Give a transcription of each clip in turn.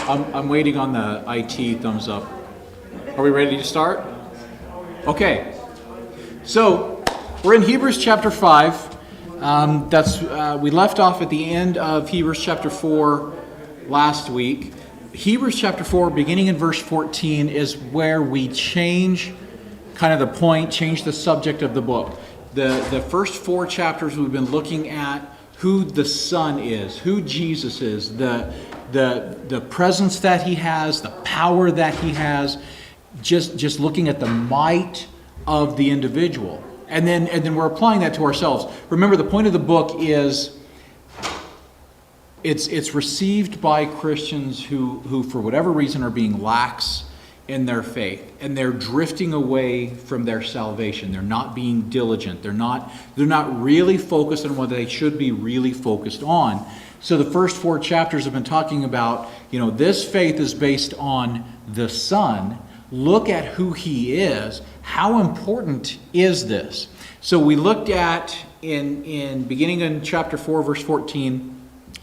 I'm waiting on the IT thumbs up. Are we ready to start? Okay. So we're in Hebrews chapter 5. We left off at the end of Hebrews chapter 4 last week. Hebrews chapter 4, beginning in verse 14, is where we change kind of the point, change the subject of the book. The first 4 chapters we've been looking at who the Son is, who Jesus is, the presence that he has, the power that he has, just looking at the might of the individual. And then we're applying that to ourselves. Remember, the point of the book is it's received by Christians who for whatever reason are being lax in their faith, and they're drifting away from their salvation. They're not being diligent. They're not really focused on what they should be really focused on. So the first 4 chapters have been talking about, this faith is based on the Son. Look at who he is. How important is this? So we looked at in beginning in chapter 4, verse 14.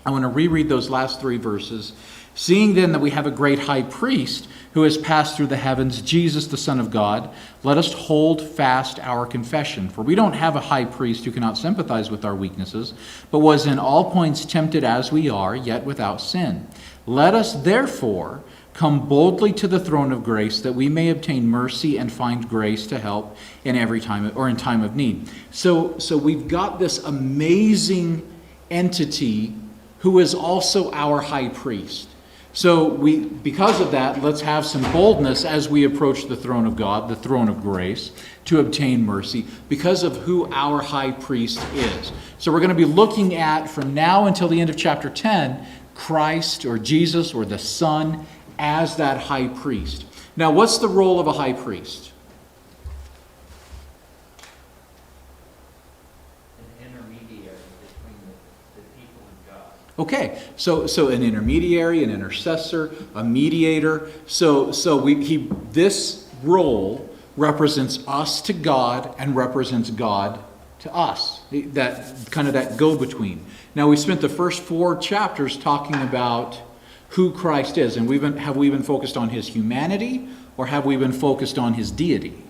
I want to reread those last 3 verses. Seeing then that we have a great high priest who has passed through the heavens, Jesus, the Son of God, let us hold fast our confession. For we don't have a high priest who cannot sympathize with our weaknesses, but was in all points tempted as we are, yet without sin. Let us therefore come boldly to the throne of grace, that we may obtain mercy and find grace to help in every time or in time of need. So we've got this amazing entity who is also our high priest. So because of that, let's have some boldness as we approach the throne of God, the throne of grace, to obtain mercy because of who our high priest is. So we're going to be looking at, from now until the end of chapter 10, Christ or Jesus or the Son as that high priest. Now, what's the role of a high priest? Okay, so an intermediary, an intercessor, a mediator. So this role represents us to God and represents God to us. That go-between. Now, we spent the first 4 chapters talking about who Christ is, and have we been focused on his humanity, or have we been focused on his deity?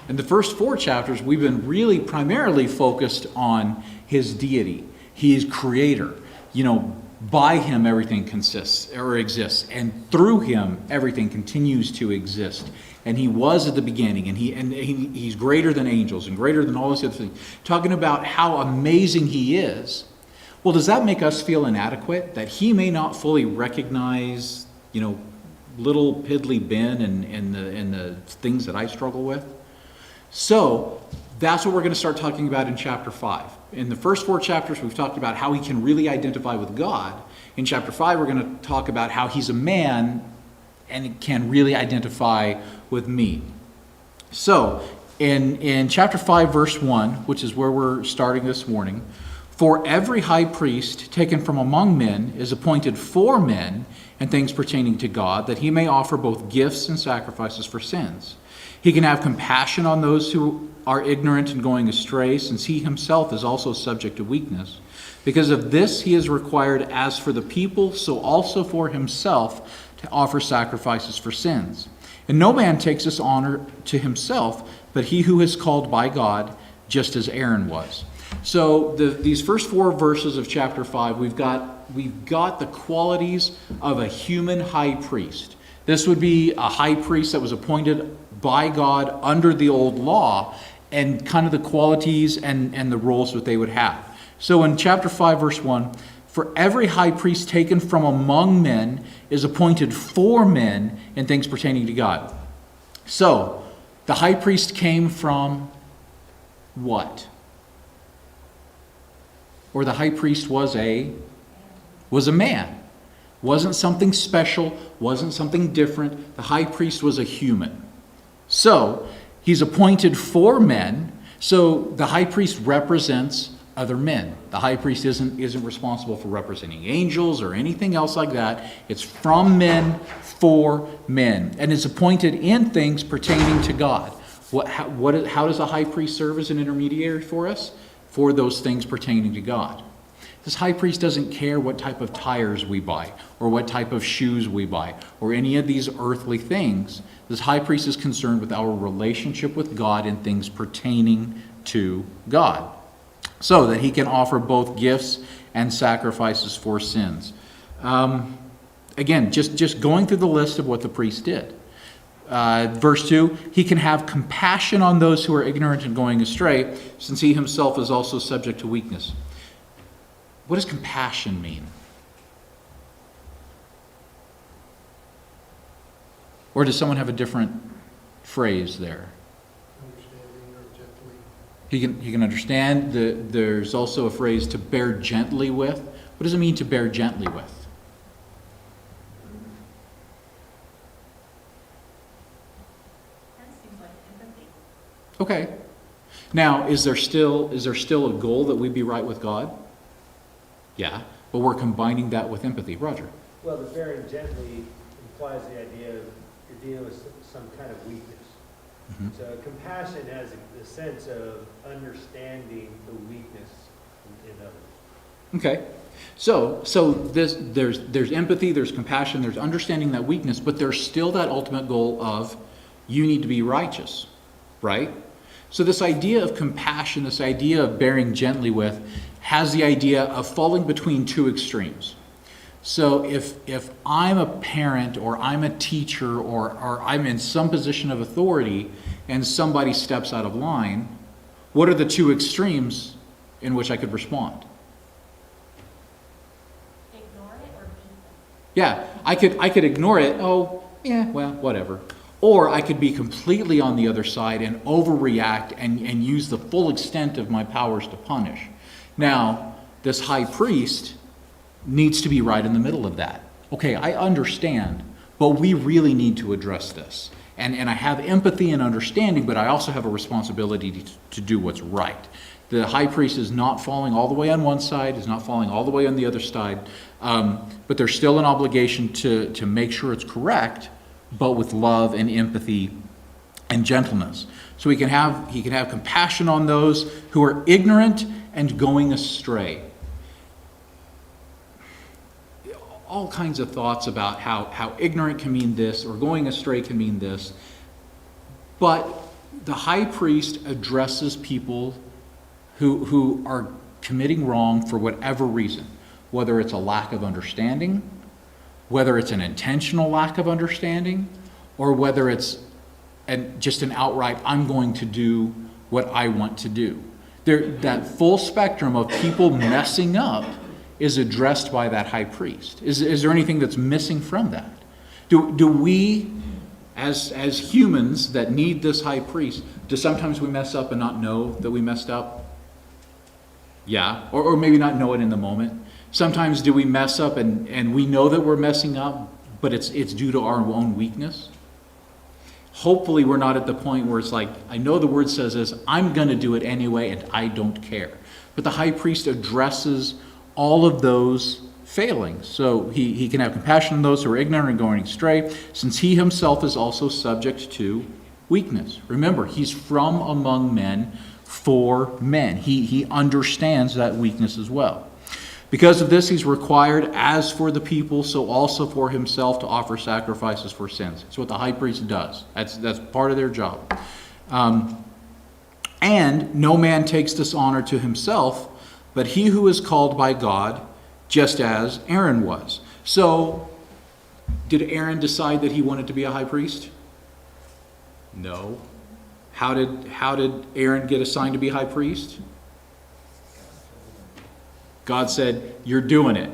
In the first 4 chapters, we've been really primarily focused on his deity. He is creator. By him everything exists, and through him everything continues to exist. And he was at the beginning, and he's greater than angels and greater than all these other things. Talking about how amazing he is. Well, does that make us feel inadequate? That he may not fully recognize, little piddly Ben and the things that I struggle with? So that's what we're going to start talking about in chapter 5. In the first 4 chapters, we've talked about how he can really identify with God. In chapter 5, we're going to talk about how he's a man and can really identify with me. So in chapter 5, verse 1, which is where we're starting this morning, for every high priest taken from among men is appointed for men and things pertaining to God, that he may offer both gifts and sacrifices for sins. He can have compassion on those who are ignorant and going astray, since he himself is also subject to weakness. Because of this he is required, as for the people, so also for himself, to offer sacrifices for sins. And no man takes this honor to himself, but he who is called by God, just as Aaron was. So these first 4 verses of chapter 5, we've got the qualities of a human high priest. This would be a high priest that was appointed by God under the old law, and kind of the qualities and the roles that they would have. So in chapter 5, verse 1, for every high priest taken from among men is appointed for men in things pertaining to God. So the high priest came from what? Or the high priest was a man. Wasn't something special, wasn't something different. The high priest was a human. So he's appointed for men. So the high priest represents other men. The high priest isn't responsible for representing angels or anything else like that. It's from men for men, and is appointed in things pertaining to God. How does a high priest serve as an intermediary for us? For those things pertaining to God. This high priest doesn't care what type of tires we buy or what type of shoes we buy or any of these earthly things. This high priest is concerned with our relationship with God and things pertaining to God, so that he can offer both gifts and sacrifices for sins. Again, just going through the list of what the priest did. Verse 2, he can have compassion on those who are ignorant and going astray, since he himself is also subject to weakness. What does compassion mean? Or does someone have a different phrase there? Understanding or gently. He can understand. There's also a phrase to bear gently with. What does it mean to bear gently with? That seems like empathy. Okay. Now, is there still a goal that we be right with God? Yeah, but we're combining that with empathy. Roger. Well, the bearing gently implies the idea of you're dealing with some kind of weakness. Mm-hmm. So compassion has the sense of understanding the weakness in others. Okay. So there's empathy, there's compassion, there's understanding that weakness, but there's still that ultimate goal of you need to be righteous, right? So this idea of compassion, this idea of bearing gently with, has the idea of falling between two extremes. So if I'm a parent or I'm a teacher or I'm in some position of authority and somebody steps out of line, what are the two extremes in which I could respond? Ignore it or beat them. Yeah, I could ignore it. Oh, yeah, well, whatever. Or I could be completely on the other side and overreact and use the full extent of my powers to punish. Now, this high priest needs to be right in the middle of that. Okay, I understand, but we really need to address this. And I have empathy and understanding, but I also have a responsibility to do what's right. The high priest is not falling all the way on one side, is not falling all the way on the other side, but there's still an obligation to make sure it's correct, but with love and empathy and gentleness. So he can have compassion on those who are ignorant and going astray. All kinds of thoughts about how ignorant can mean this or going astray can mean this. But the high priest addresses people who are committing wrong for whatever reason, whether it's a lack of understanding, whether it's an intentional lack of understanding, or whether it's just an outright, I'm going to do what I want to do. That full spectrum of people messing up is addressed by that high priest. Is there anything that's missing from that? Do we, as humans that need this high priest, do sometimes we mess up and not know that we messed up? Yeah, or maybe not know it in the moment. Sometimes do we mess up and we know that we're messing up, but it's due to our own weakness? Hopefully we're not at the point where it's like, I know the word says this, I'm going to do it anyway and I don't care. But the high priest addresses all of those failings. So he can have compassion on those who are ignorant and going astray, since he himself is also subject to weakness. Remember, he's from among men for men. He understands that weakness as well. Because of this, he's required, as for the people, so also for himself, to offer sacrifices for sins. That's what the high priest does. That's part of their job. And no man takes this honor to himself, but he who is called by God, just as Aaron was. So, did Aaron decide that he wanted to be a high priest? No. How did Aaron get assigned to be high priest? God said, you're doing it.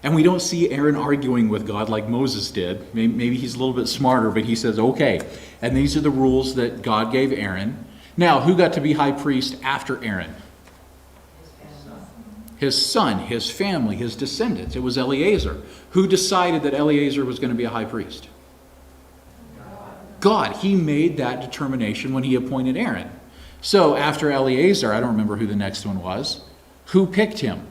And we don't see Aaron arguing with God like Moses did. Maybe he's a little bit smarter, but he says, okay. And these are the rules that God gave Aaron. Now, who got to be high priest after Aaron? His son, his family, his descendants. It was Eleazar. Who decided that Eleazar was going to be a high priest? God. He made that determination when he appointed Aaron. So after Eleazar, I don't remember who the next one was, who picked him?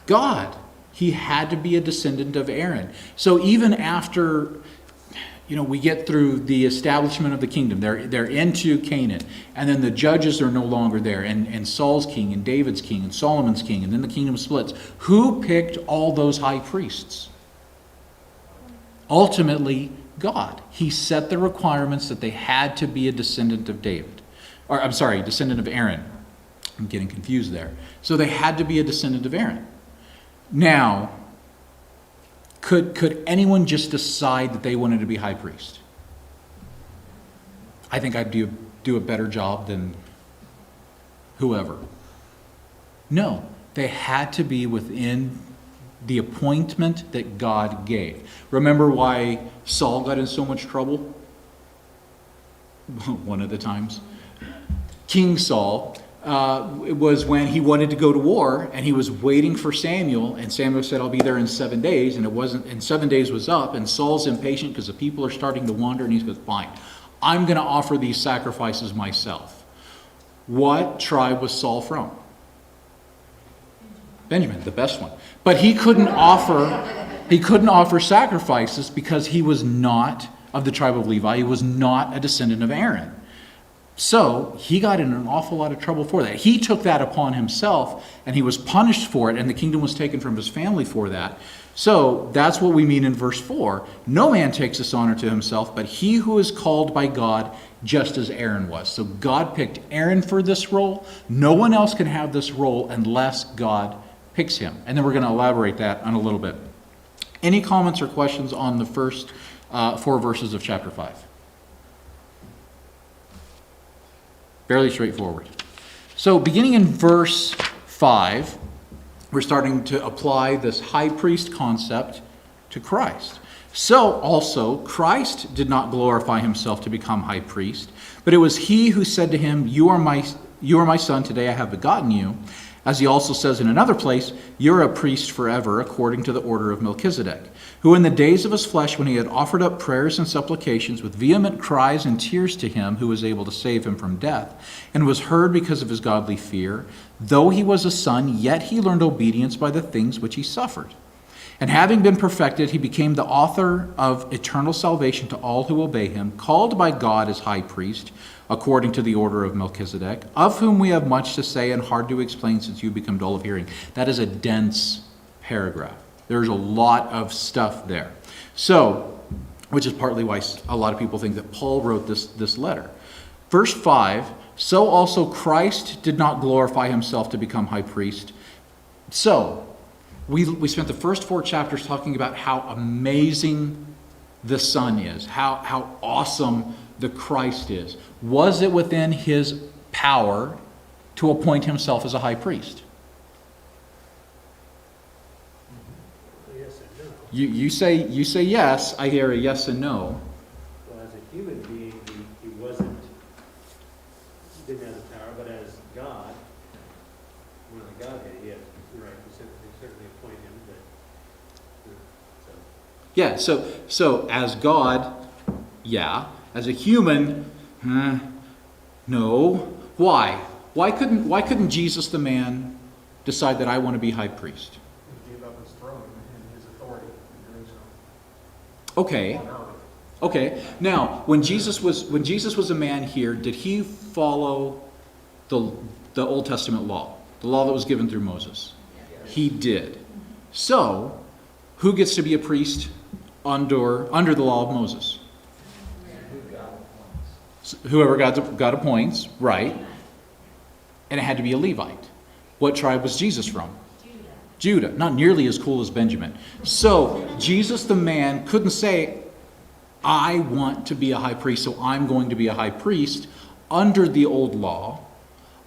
God. He had to be a descendant of Aaron. So even after we get through the establishment of the kingdom. They're into Canaan. And then the judges are no longer there. And Saul's king and David's king and Solomon's king. And then the kingdom splits. Who picked all those high priests? Ultimately, God. He set the requirements that they had to be a descendant of David. Or, I'm sorry, descendant of Aaron. I'm getting confused there. So they had to be a descendant of Aaron. Now, could anyone just decide that they wanted to be high priest? I think I'd do a better job than whoever. No, they had to be within the appointment that God gave. Remember why Saul got in so much trouble? One of the times. King Saul, it was when he wanted to go to war and he was waiting for Samuel, and Samuel said, I'll be there in 7 days, and it wasn't, and 7 days was up, and Saul's impatient because the people are starting to wander, and he goes, fine, I'm going to offer these sacrifices myself. What tribe was Saul from? Benjamin, the best one. But he couldn't offer sacrifices because he was not of the tribe of Levi. He was not a descendant of Aaron. So he got in an awful lot of trouble for that. He took that upon himself, and he was punished for it, and the kingdom was taken from his family for that. So that's what we mean in verse 4. No man takes this honor to himself, but he who is called by God, just as Aaron was. So God picked Aaron for this role. No one else can have this role unless God picks him. And then we're going to elaborate that on a little bit. Any comments or questions on the first 4 verses of chapter 5? Fairly straightforward. So beginning in verse 5, we're starting to apply this high priest concept to Christ. So also, Christ did not glorify himself to become high priest, but it was he who said to him, You are my son, today I have begotten you. As he also says in another place, You're a priest forever, according to the order of Melchizedek, who in the days of his flesh, when he had offered up prayers and supplications with vehement cries and tears to him who was able to save him from death, and was heard because of his godly fear, though he was a son, yet he learned obedience by the things which he suffered. And having been perfected, he became the author of eternal salvation to all who obey him, called by God as high priest, according to the order of Melchizedek, of whom we have much to say and hard to explain since you become dull of hearing. That is a dense paragraph. There's a lot of stuff there. So, which is partly why a lot of people think that Paul wrote this letter. Verse 5, so also Christ did not glorify himself to become high priest. So, we spent the first 4 chapters talking about how amazing the Son is, how awesome the Christ is. Was it within his power to appoint himself as a high priest? Yes and no. You say yes, I hear a yes and no. Well, as a human being, he didn't have the power, but as God, one of the Godhead, he had the right to certainly appoint him, but, so. Yeah, so as God, yeah. As a human, no. Why? Why couldn't Jesus the man decide that I want to be high priest? He gave up his throne and his authority in doing so. Okay. Okay. Now, when Jesus was a man here, did he follow the Old Testament law, the law that was given through Moses? Yes. He did. So, who gets to be a priest under the law of Moses? Whoever God appoints, right? And it had to be a Levite. What tribe was Jesus from? Judah. Not nearly as cool as Benjamin. So Jesus the man couldn't say, I want to be a high priest, so I'm going to be a high priest under the old law,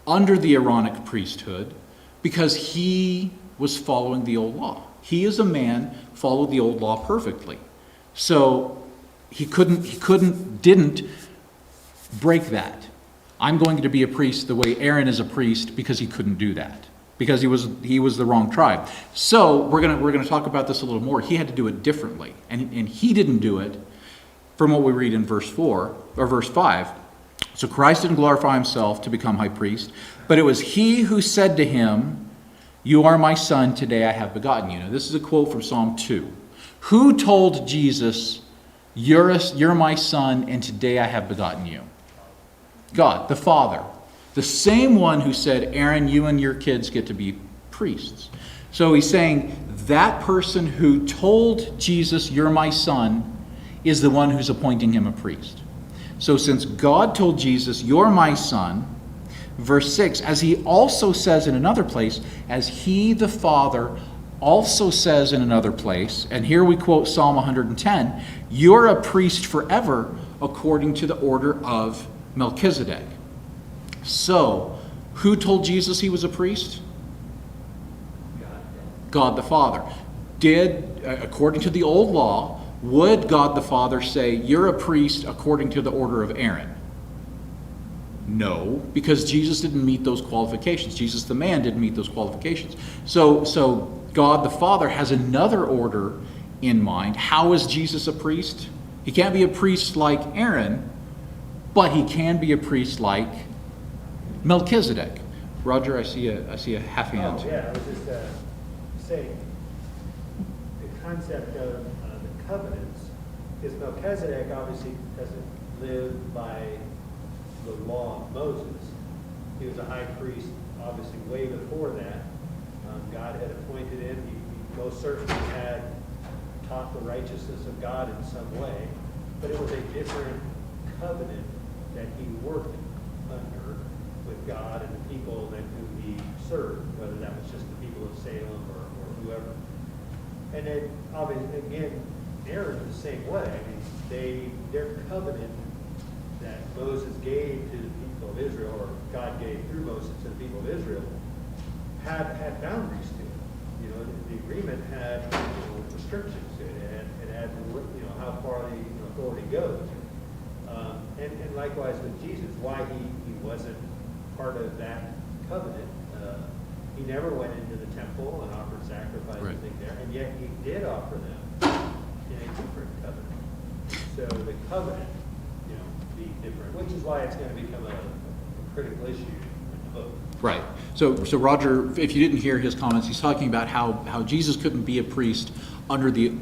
under the Aaronic priesthood, because he was following the old law. He as a man followed the old law perfectly. So he didn't break that. I'm going to be a priest the way Aaron is a priest, because he couldn't do that, because he was the wrong tribe. So we're gonna talk about this a little more. He had to do it differently, and he didn't do it from what we read in verse 4 or verse 5. So Christ didn't glorify himself to become high priest, but it was he who said to him, You are my son, today I have begotten you. Now this is a quote from Psalm 2. Who told Jesus, You're my son, and today I have begotten you. God, the Father. The same one who said, Aaron, you and your kids get to be priests. So he's saying that person who told Jesus, you're my son, is the one who's appointing him a priest. So since God told Jesus, you're my son, verse 6, as he also says in another place, as he, the Father, also says in another place, and here we quote Psalm 110, you're a priest forever according to the order of Melchizedek. So, who told Jesus he was a priest? God the Father. According to the old law, would God the Father say, you're a priest according to the order of Aaron? No, because Jesus didn't meet those qualifications. Jesus the man didn't meet those qualifications. So God the Father has another order in mind. How is Jesus a priest? He can't be a priest like Aaron, but he can be a priest like Melchizedek. Roger, I see a half hand. Oh, yeah, I was just saying, the concept of the covenants is Melchizedek obviously doesn't live by the law of Moses. He was a high priest, obviously, way before that. God had appointed him. He most certainly had taught the righteousness of God in some way, but it was a different covenant that he worked under with God and the people that whom he served, whether that was just the people of Salem or whoever. And then, obviously, again, Aaron the same way. I mean, their covenant that Moses gave to the people of Israel, or God gave through Moses to the people of Israel, had boundaries to it. You know, the agreement had restrictions to it. It had how far the authority goes. And likewise with Jesus, why he wasn't part of that covenant. He never went into the temple and offered sacrifices right there, and yet he did offer them in a different covenant. So the covenant, be different, which is why it's going to become a critical issue in the book. Right. So Roger, if you didn't hear his comments, he's talking about how Jesus couldn't be a priest under the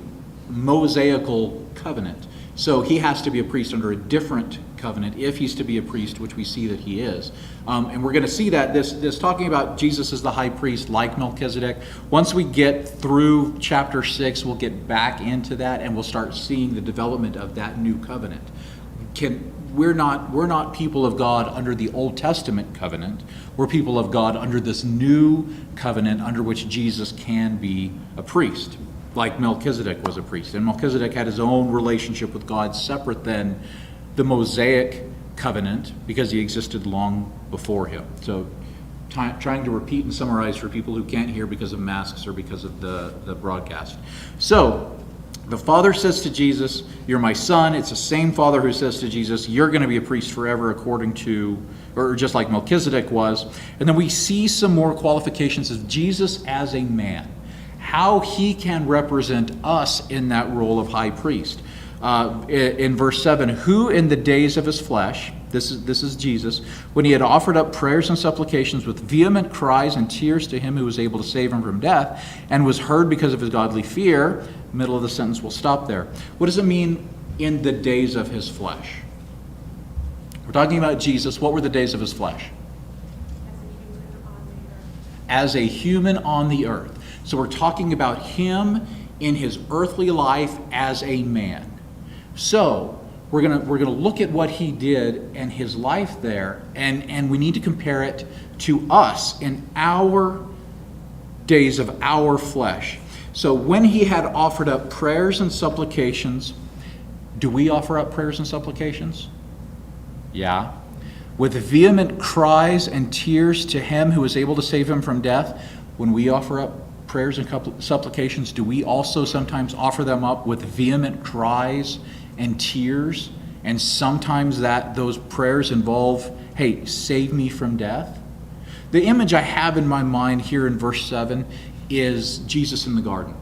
Mosaical covenant. So he has to be a priest under a different covenant if he's to be a priest, which we see that he is. And we're going to see that this talking about Jesus as the high priest like Melchizedek. Once we get through chapter 6, we'll get back into that and we'll start seeing the development of that new covenant. We're not people of God under the Old Testament covenant. We're people of God under this new covenant under which Jesus can be a priest, like Melchizedek was a priest. And Melchizedek had his own relationship with God separate than the Mosaic covenant because he existed long before him. So trying to repeat and summarize for people who can't hear because of masks or because of the broadcast. So the Father says to Jesus, you're my son. It's the same Father who says to Jesus, you're going to be a priest forever according to, or just like Melchizedek was. And then we see some more qualifications of Jesus as a man, how he can represent us in that role of high priest. In verse 7, who in the days of his flesh, this is Jesus, when he had offered up prayers and supplications with vehement cries and tears to him who was able to save him from death, and was heard because of his godly fear. Middle of the sentence, we'll stop there. What does it mean, in the days of his flesh? We're talking about Jesus. What were the days of his flesh? As a human on the earth. So we're talking about him in his earthly life as a man. So we're gonna look at what he did and his life there, and we need to compare it to us in our days of our flesh. So when he had offered up prayers and supplications, do we offer up prayers and supplications? Yeah. With vehement cries and tears to him who is able to save him from death, when we offer up prayers and supplications, do we also sometimes offer them up with vehement cries and tears? And sometimes those prayers involve, hey, save me from death. The image I have in my mind here in verse 7 is Jesus in the garden.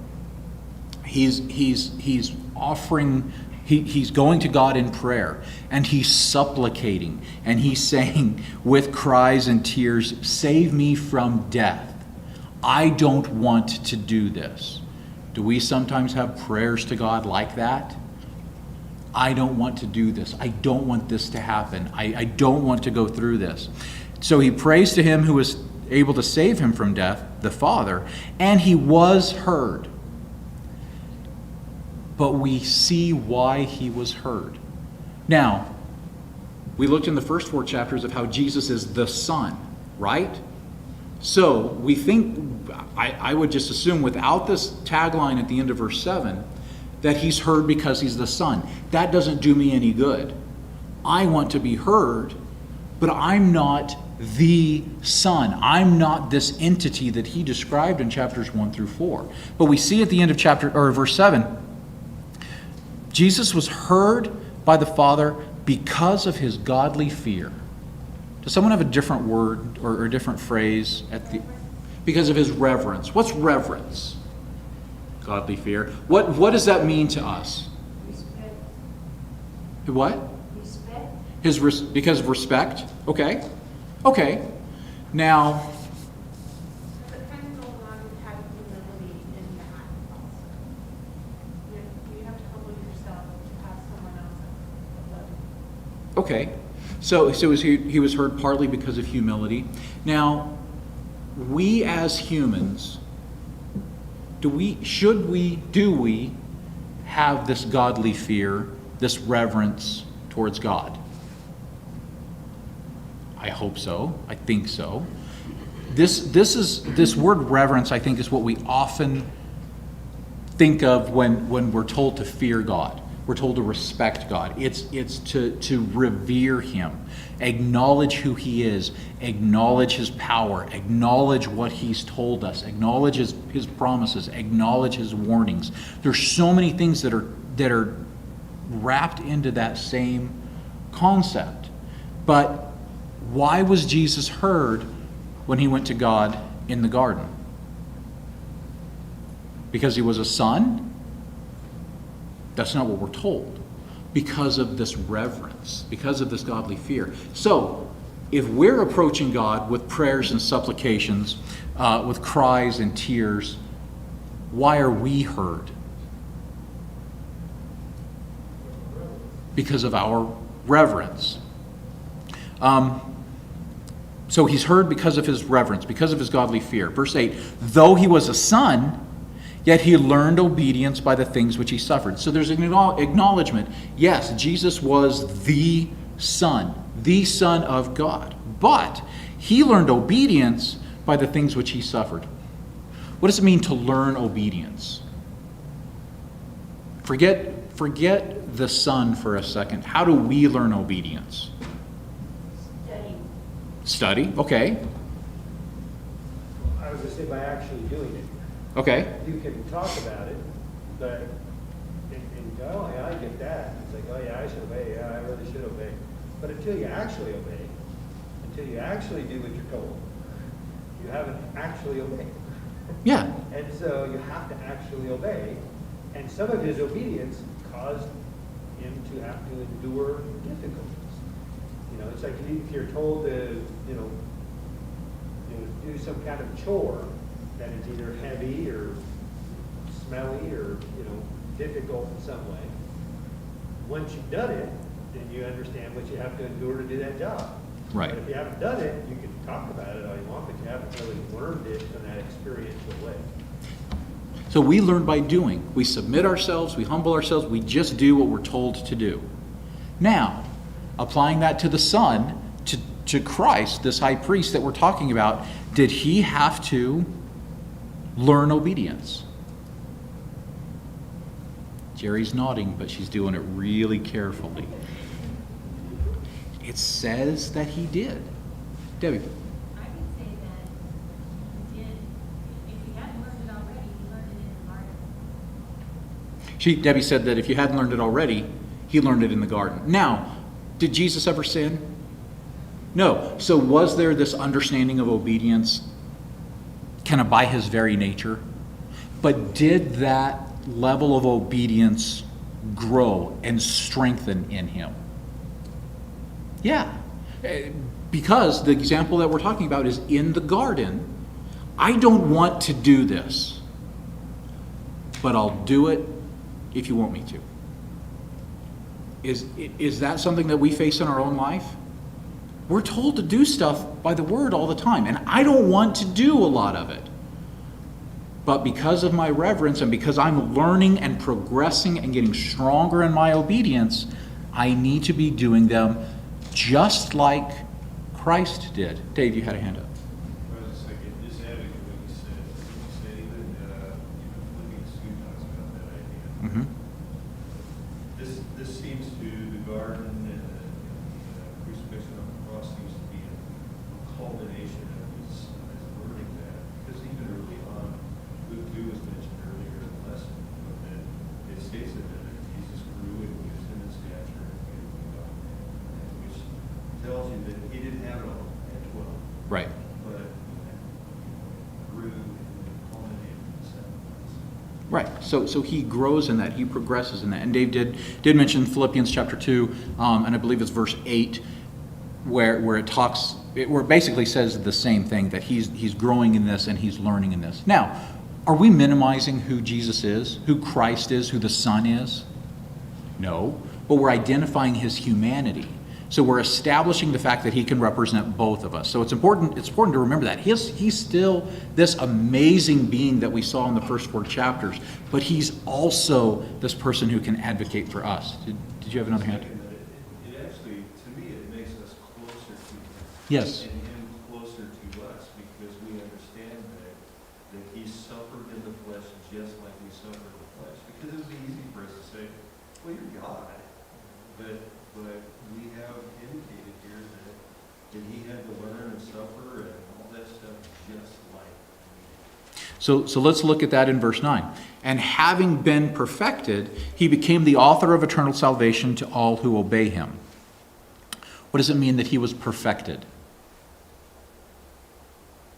He's offering, he's going to God in prayer, and he's supplicating, and he's saying with cries and tears, save me from death. I don't want to do this. Do we sometimes have prayers to God like that? I don't want to do this. I don't want this to happen. I don't want to go through this. So he prays to him who was able to save him from death, the Father, and he was heard. But we see why he was heard. Now, we looked in the first 4 chapters of how Jesus is the Son, right? So we think, I would just assume without this tagline at the end of verse 7, that he's heard because he's the Son. That doesn't do me any good. I want to be heard, but I'm not the Son. I'm not this entity that he described in chapters 1 through 4. But we see at the end of verse 7, Jesus was heard by the Father because of his godly fear. Does someone have a different word or a different phrase at the? Because of his reverence. What's reverence? Godly fear. What does that mean to us? Respect. What? Respect. Because of respect? Okay. Okay. Now, But it kind of goes along with having humility in that also. You have to humble yourself to have someone else above you. okay. So he was heard partly because of humility. Now, we as humans, do we have this godly fear, this reverence towards God? I hope so. I think so. This word reverence, I think, is what we often think of when we're told to fear God. We're told to respect God. It's to revere him, acknowledge who he is, acknowledge his power, acknowledge what he's told us, acknowledge his promises, acknowledge his warnings. There's so many things that are wrapped into that same concept. But why was Jesus heard when he went to God in the garden? Because he was a son? That's not what we're told. Because of this reverence, because of this godly fear. So, if we're approaching God with prayers and supplications, with cries and tears, why are we heard? Because of our reverence. So he's heard because of his reverence, because of his godly fear. Verse 8, though he was a son, yet he learned obedience by the things which he suffered. So there's an acknowledgement. Yes, Jesus was the Son of God. But he learned obedience by the things which he suffered. What does it mean to learn obedience? Forget the Son for a second. How do we learn obedience? Study, okay. I was going to say by actually doing it. Okay. You can talk about it, but, and go, oh, yeah, I get that. It's like, oh, yeah, I should obey. Yeah, I really should obey. But until you actually obey, until you actually do what you're told, you haven't actually obeyed. Yeah. And so you have to actually obey. And some of his obedience caused him to have to endure difficulties. You know, it's like if you're told to, do some kind of chore that is either heavy or smelly or, difficult in some way. Once you've done it, then you understand what you have to endure to do that job. Right. But if you haven't done it, you can talk about it all you want, but you haven't really learned it in that experiential way. So we learn by doing. We submit ourselves, we humble ourselves, we just do what we're told to do. Now, applying that to the Son, to Christ, this high priest that we're talking about, did he have to learn obedience? Jerry's nodding, but she's doing it really carefully. It says that he did. Debbie. I would say that he did, if he hadn't learned it already, he learned it in the garden. Debbie said that if you hadn't learned it already, he learned it in the garden. Now, did Jesus ever sin? No. So was there this understanding of obedience kind of by his very nature? But did that level of obedience grow and strengthen in him? Yeah. Because the example that we're talking about is in the garden. I don't want to do this, but I'll do it if you want me to. Is that something that we face in our own life? We're told to do stuff by the word all the time, and I don't want to do a lot of it. But because of my reverence and because I'm learning and progressing and getting stronger in my obedience, I need to be doing them just like Christ did. Dave, you had a hand up. I was just thinking, just adding to what you said even Philippians 2 talks about that idea. Mm-hmm. This seems to, the garden and the crucifixion on the cross seems to be a culmination of his learning that. Because even early on, Luke 2 was mentioned earlier in the lesson, but then it states that Jesus grew in wisdom and stature and fear of God, which tells you that he didn't have it all at 12. Right. But grew and culminated in the sacrifice. Right. So he grows in that. He progresses in that. And Dave did mention Philippians chapter 2, and I believe it's verse 8, where it talks, where it basically says the same thing, that he's growing in this and he's learning in this. Now, are we minimizing who Jesus is, who Christ is, who the Son is? No. But we're identifying his humanity. So we're establishing the fact that he can represent both of us. So it's important to remember that. He's still this amazing being that we saw in the first 4 chapters, but he's also this person who can advocate for us. Did you have another hand? It actually, to me, it makes us closer to him. Yes. And him closer to us, because we understand that he suffered in the flesh just like we suffer in the flesh. Because it would be easy for us to say, well, you're God. But we have indicated here that he had to learn and suffer and all that stuff just like we did. So let's look at that in verse 9. And having been perfected, he became the author of eternal salvation to all who obey him. What does it mean that he was perfected?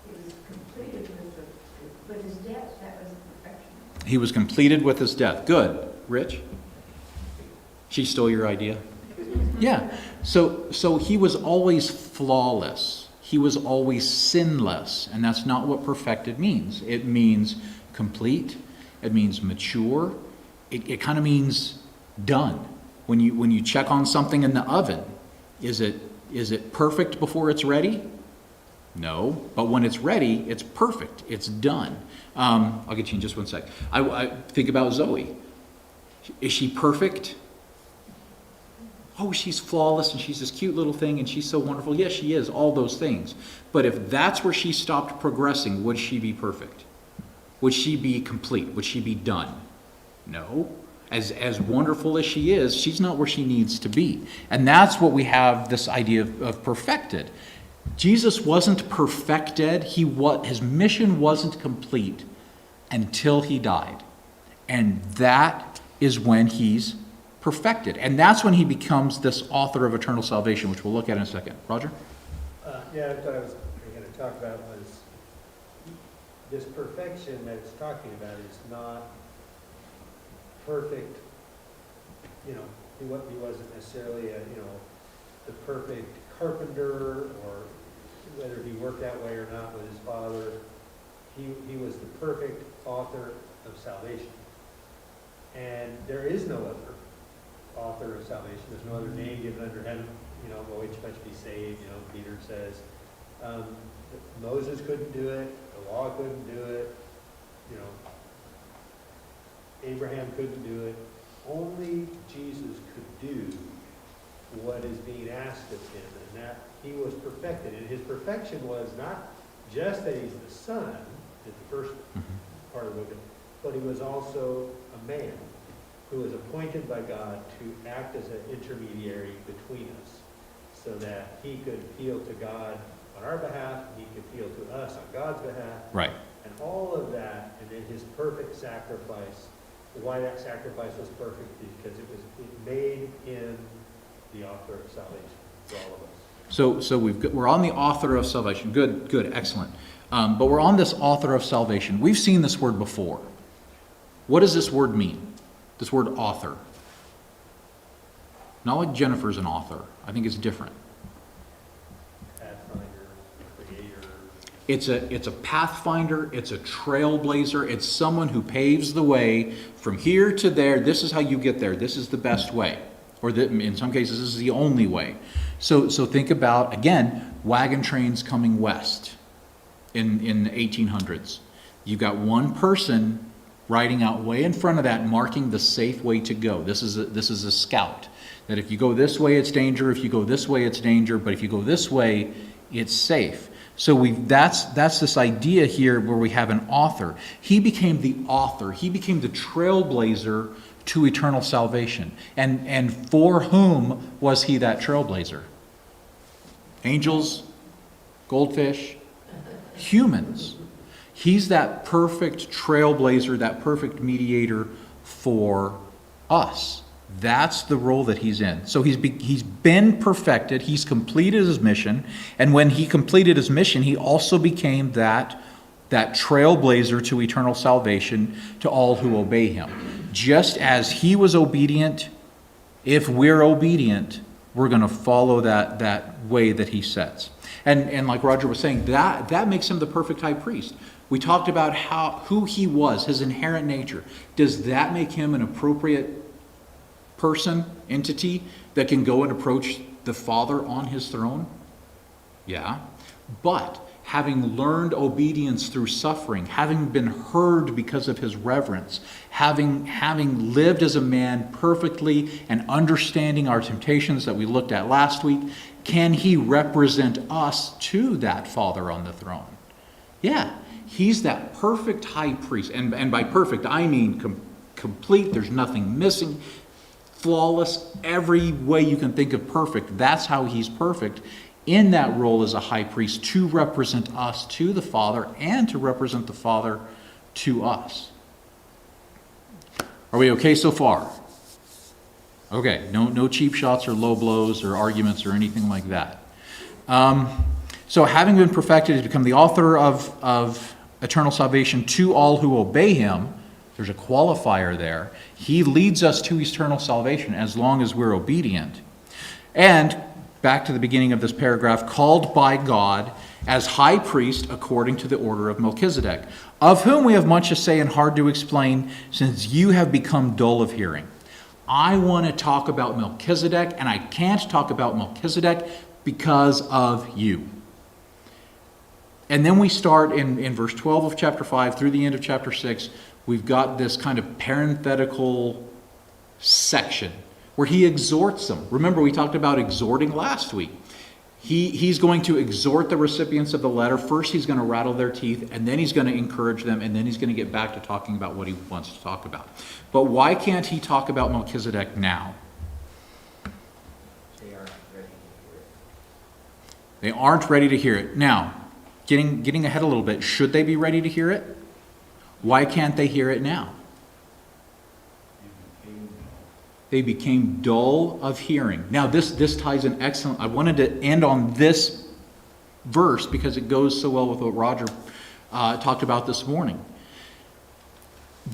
It was completed with his death. That was perfection. He was completed with his death. Good. Rich? She stole your idea? Yeah. So he was always flawless. He was always sinless. And that's not what perfected means. It means complete. It means mature. It kind of means done. When you check on something in the oven, is it perfect before it's ready? No. But when it's ready, it's perfect. It's done. I'll get you in just one sec. I think about Zoe. Is she perfect? Oh, she's flawless and she's this cute little thing and she's so wonderful. Yes, she is, all those things. But if that's where she stopped progressing, would she be perfect? Would she be complete? Would she be done? No. As wonderful as she is, she's not where she needs to be. And that's what we have this idea of perfected. Jesus wasn't perfected. His mission wasn't complete until he died. And that is when he's perfected. And that's when he becomes this author of eternal salvation, which we'll look at in a second. Roger? Yeah, what I was going to talk about was this perfection that it's talking about is not perfect. He wasn't necessarily the perfect carpenter, or whether he worked that way or not with his father. He was the perfect author of salvation. And there is no other author of salvation. There's no other name given under heaven, by which must be saved. Peter says Moses couldn't do it, the law couldn't do it, Abraham couldn't do it. Only Jesus could do what is being asked of him, and that he was perfected. And his perfection was not just that he's the Son, in the first part of the book, but he was also a man who was appointed by God to act as an intermediary between us, so that he could appeal to God on our behalf, and he could appeal to us on God's behalf. Right. And all of that, and then his perfect sacrifice. Why that sacrifice was perfect? Because it made him the author of salvation for all of us. So we're on the author of salvation. Good, excellent. But we're on this author of salvation. We've seen this word before. What does this word mean? This word author. Not like Jennifer's an author. I think it's different. Pathfinder, creator. It's a pathfinder. It's a trailblazer. It's someone who paves the way from here to there. This is how you get there. This is the best way. or in some cases, this is the only way. So think about, again, wagon trains coming west in the 1800s. You've got one person riding out way in front of that, marking the safe way to go. This is a scout. That if you go this way, it's danger. If you go this way, it's danger. But if you go this way, it's safe. So that's this idea here where we have an author. He became the author. He became the trailblazer to eternal salvation. And for whom was he that trailblazer? Angels, goldfish, humans. He's that perfect trailblazer, that perfect mediator for us. That's the role that he's in. So he's been perfected. He's completed his mission. And when he completed his mission, he also became that trailblazer to eternal salvation to all who obey him. Just as he was obedient, if we're obedient, we're going to follow that way that he sets. And like Roger was saying, that makes him the perfect high priest. We talked about who he was, his inherent nature. Does that make him an appropriate person, entity, that can go and approach the Father on his throne? Yeah. But having learned obedience through suffering, having been heard because of his reverence, having lived as a man perfectly and understanding our temptations that we looked at last week, can he represent us to that Father on the throne? Yeah. He's that perfect high priest. And by perfect, I mean complete. There's nothing missing. Flawless, every way you can think of perfect. That's how he's perfect in that role as a high priest, to represent us to the Father and to represent the Father to us. Are we okay so far? Okay, no cheap shots or low blows or arguments or anything like that. So having been perfected, he's become the author of eternal salvation to all who obey him. There's a qualifier there. He leads us to eternal salvation as long as we're obedient. And back to the beginning of this paragraph, called by God as high priest according to the order of Melchizedek, of whom we have much to say and hard to explain, since you have become dull of hearing. I want to talk about Melchizedek, and I can't talk about Melchizedek because of you. And then we start in verse 12 of chapter 5 through the end of chapter 6. We've got this kind of parenthetical section where he exhorts them. Remember, we talked about exhorting last week. He's going to exhort the recipients of the letter. First, he's going to rattle their teeth, and then he's going to encourage them, and then he's going to get back to talking about what he wants to talk about. But why can't he talk about Melchizedek now? They aren't ready to hear it. They aren't ready to hear it. Now, getting ahead a little bit, should they be ready to hear it? Why can't they hear it now? They became dull of hearing. Now, this ties in excellent. I wanted to end on this verse because it goes so well with what Roger talked about this morning.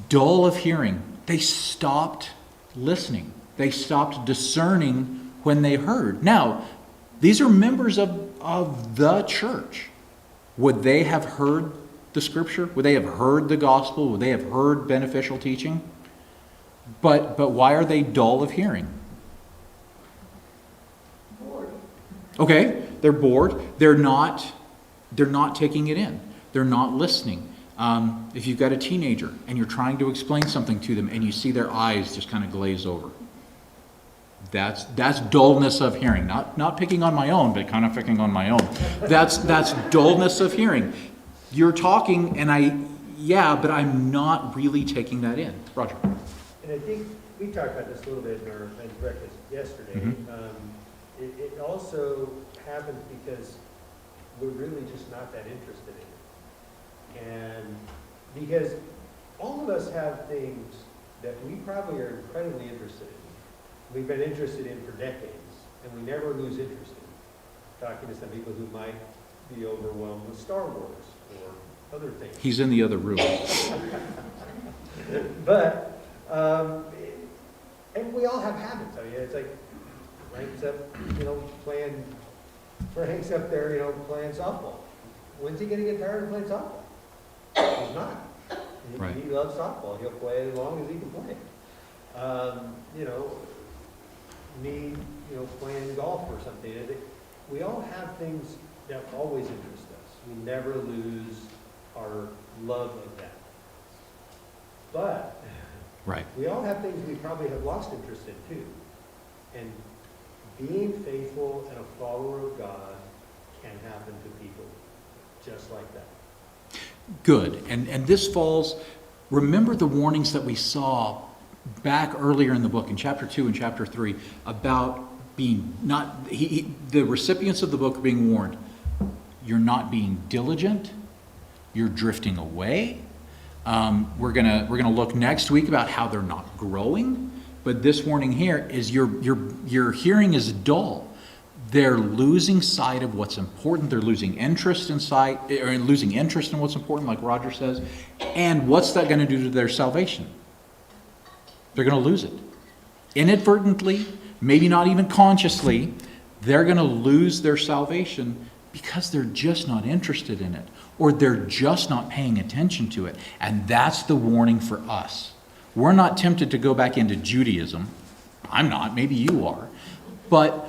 Dull of hearing. They stopped listening. They stopped discerning when they heard. Now, these are members of the church. Would they have heard the scripture? Would they have heard the gospel? Would they have heard beneficial teaching? But why are they dull of hearing? Bored. Okay, they're bored. They're not taking it in. They're not listening. If you've got a teenager and you're trying to explain something to them and you see their eyes just kind of glaze over, that's dullness of hearing. Not picking on my own, but kind of picking on my own. That's dullness of hearing. You're talking but I'm not really taking that in. Roger. And I think we talked about this a little bit in our men's breakfast yesterday. It also happens because we're really just not that interested in it. And because all of us have things that we probably are incredibly interested in. We've been interested in for decades, and we never lose interest in talking to some people who might be overwhelmed with Star Wars or other things. He's in the other room. But and we all have habits. I mean, it's like Frank's up, Frank's up there, playing softball. When's he going to get tired of playing softball? He's not. Right. He loves softball. He'll play as long as he can play. or something. We all have things that always interest us. We never lose our love of that. But Right. we all have things we probably have lost interest in too. And being faithful and a follower of God can happen to people just like that. Good. And this falls, remember the warnings that we saw back earlier in the book, in chapter 2 and chapter 3, about being not, the recipients of the book are being warned, you're not being diligent, you're drifting away. We're gonna look next week about how they're not growing, but this warning here is your hearing is dull. They're losing sight of what's important. They're losing interest in sight, or losing interest in what's important, like Roger says. And what's that going to do to their salvation? They're going to lose it. Inadvertently, maybe not even consciously, they're going to lose their salvation because they're just not interested in it, or they're just not paying attention to it. And that's the warning for us. We're not tempted to go back into Judaism. I'm not, maybe you are. But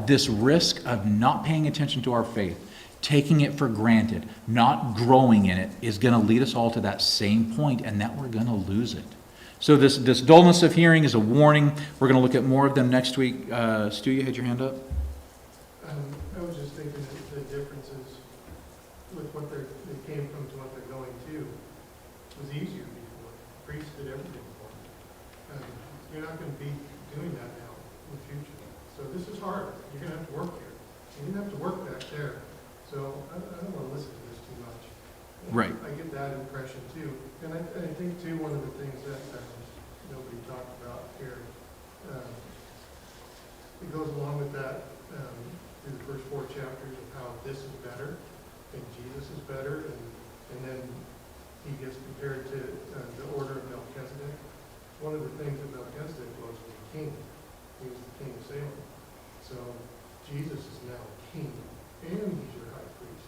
this risk of not paying attention to our faith, taking it for granted, not growing in it, is going to lead us all to that same point, and that we're going to lose it. So this dullness of hearing is a warning. We're going to look at more of them next week. Stu, you had your hand up? I was just thinking that the differences with what they came from to what they're going to was easier before. Priests did everything for them. You're not going to be doing that now in the future. So this is hard. You're going to have to work here. You're going to have to work back there. So I don't want to listen to this too much. Right. I get that impression too. And I think too, one of the things that nobody talked about here, it goes along with that through the first 4 chapters of how this is better and Jesus is better, and then he gets compared to the order of Melchizedek. One of the things that Melchizedek was a king. He was the king of Salem. So Jesus is now king, and he's your high priest.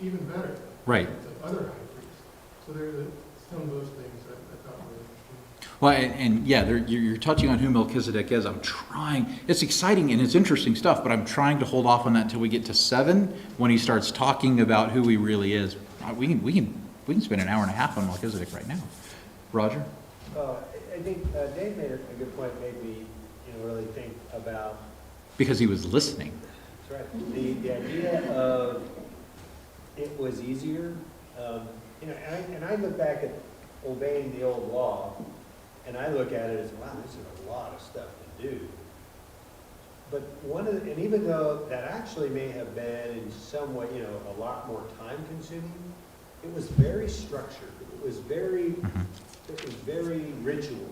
Even better. Right. The other high priest. So there are some of those things that I thought were interesting. Well, and yeah, you're touching on who Melchizedek is. I'm trying. It's exciting and it's interesting stuff, but I'm trying to hold off on that until we get to 7, when he starts talking about who he really is. We can spend an hour and a half on Melchizedek right now. Roger? I think Dave made a good point, made me really think about. Because he was listening. That's right. The idea of it was easier, and I look back at obeying the old law, and I look at it as, wow, this is a lot of stuff to do. But and even though that actually may have been in some way, a lot more time consuming, it was very structured. It was very ritual.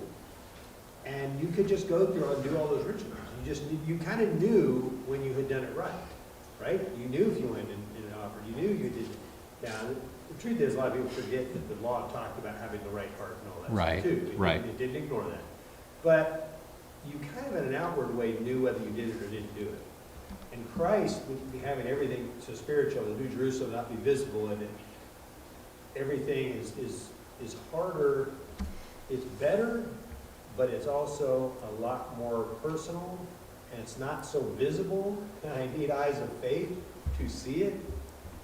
And you could just go through and do all those rituals. You kind of knew when you had done it right? You knew if you went and offered. You knew you did. Now, the truth is, a lot of people forget that the law talked about having the right heart and all that Right, stuff too. right. It didn't ignore that. But you kind of in an outward way knew whether you did it or didn't do it. And Christ, having everything so spiritual, the New Jerusalem not be visible, and everything is harder. It's better, but it's also a lot more personal, and it's not so visible, and I need eyes of faith to see it,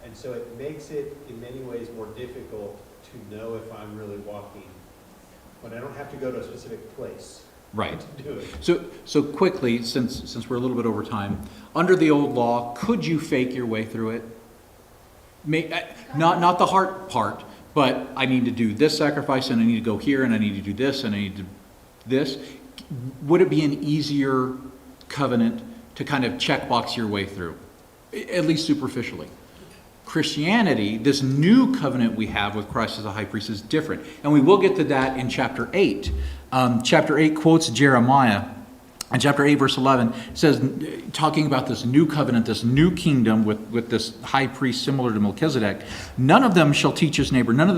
and so it makes it in many ways more difficult to know if I'm really walking, but I don't have to go to a specific place. Right. To do it. So quickly, since we're a little bit over time, under the old law, could you fake your way through it? Not the heart part, but I need to do this sacrifice, and I need to go here, and I need to do this, and I need to this. Would it be an easier covenant to kind of checkbox your way through, at least superficially? Christianity, this new covenant we have with Christ as a high priest, is different. And we will get to that in chapter 8. Chapter 8 quotes Jeremiah. And chapter 8, verse 11 says, talking about this new covenant, this new kingdom with this high priest similar to Melchizedek, none of them shall teach his neighbor, none of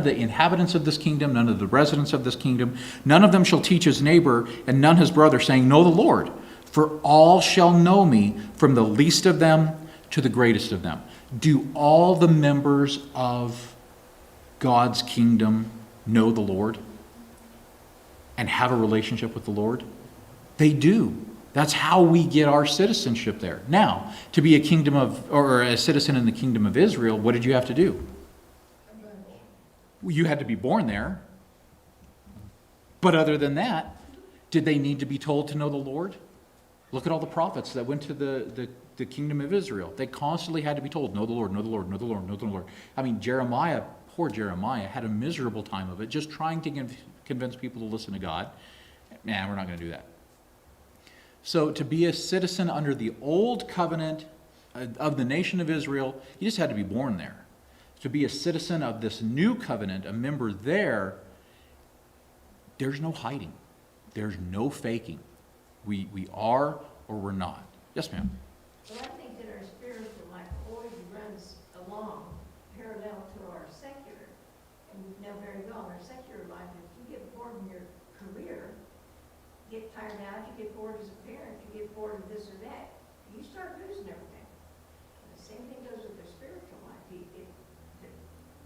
the inhabitants of this kingdom, none of the residents of this kingdom, none of them shall teach his neighbor and none his brother, saying, know the Lord, for all shall know me, from the least of them to the greatest of them. Do all the members of God's kingdom know the Lord and have a relationship with the Lord? They do. That's how we get our citizenship there. Now, to be a kingdom of, or a citizen in the kingdom of Israel, what did you have to do? You had to be born there. But other than that, did they need to be told to know the Lord? Look at all the prophets that went to the kingdom of Israel. They constantly had to be told, know the Lord, know the Lord, know the Lord, know the Lord. I mean, Jeremiah, poor Jeremiah, had a miserable time of it, just trying to convince people to listen to God. Man, we're not going to do that. So to be a citizen under the old covenant of the nation of Israel, you just had to be born there. To be a citizen of this new covenant, a member there, there's no hiding. There's no faking. We are or we're not. Yes, ma'am. Well, I think that our spiritual life always runs along parallel to our secular. And we know very well in our secular life, if you get bored in your career, get tired out, you get bored as a parent, you get bored of this or that, you start losing everything. And the same thing goes with their spiritual life.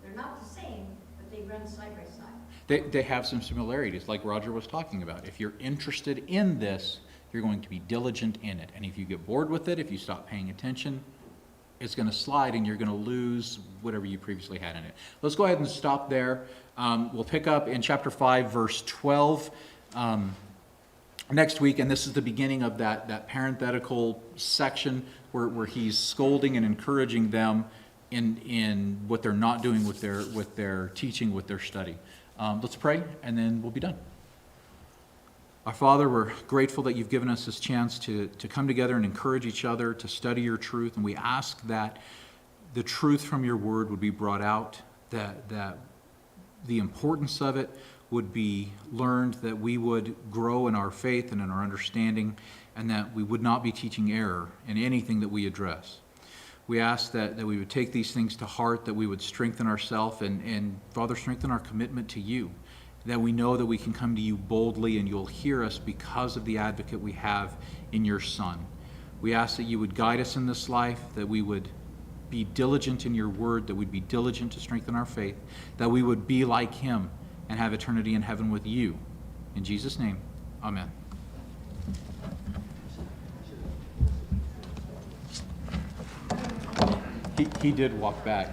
They're not the same, but they run side by side. They have some similarities, like Roger was talking about. If you're interested in this, you're going to be diligent in it. And if you get bored with it, if you stop paying attention, it's going to slide and you're going to lose whatever you previously had in it. Let's go ahead and stop there. We'll pick up in chapter 5, verse 12 next week. And this is the beginning of that parenthetical section where he's scolding and encouraging them in what they're not doing with their teaching, with their study. Let's pray, and then we'll be done. Our Father, we're grateful that you've given us this chance to come together and encourage each other, to study your truth, and we ask that the truth from your word would be brought out, that the importance of it would be learned, that we would grow in our faith and in our understanding, and that we would not be teaching error in anything that we address. We ask that we would take these things to heart, that we would strengthen ourselves and, Father, strengthen our commitment to you, that we know that we can come to you boldly and you'll hear us because of the advocate we have in your Son. We ask that you would guide us in this life, that we would be diligent in your word, that we'd be diligent to strengthen our faith, that we would be like him and have eternity in heaven with you. In Jesus' name, amen. He did walk back.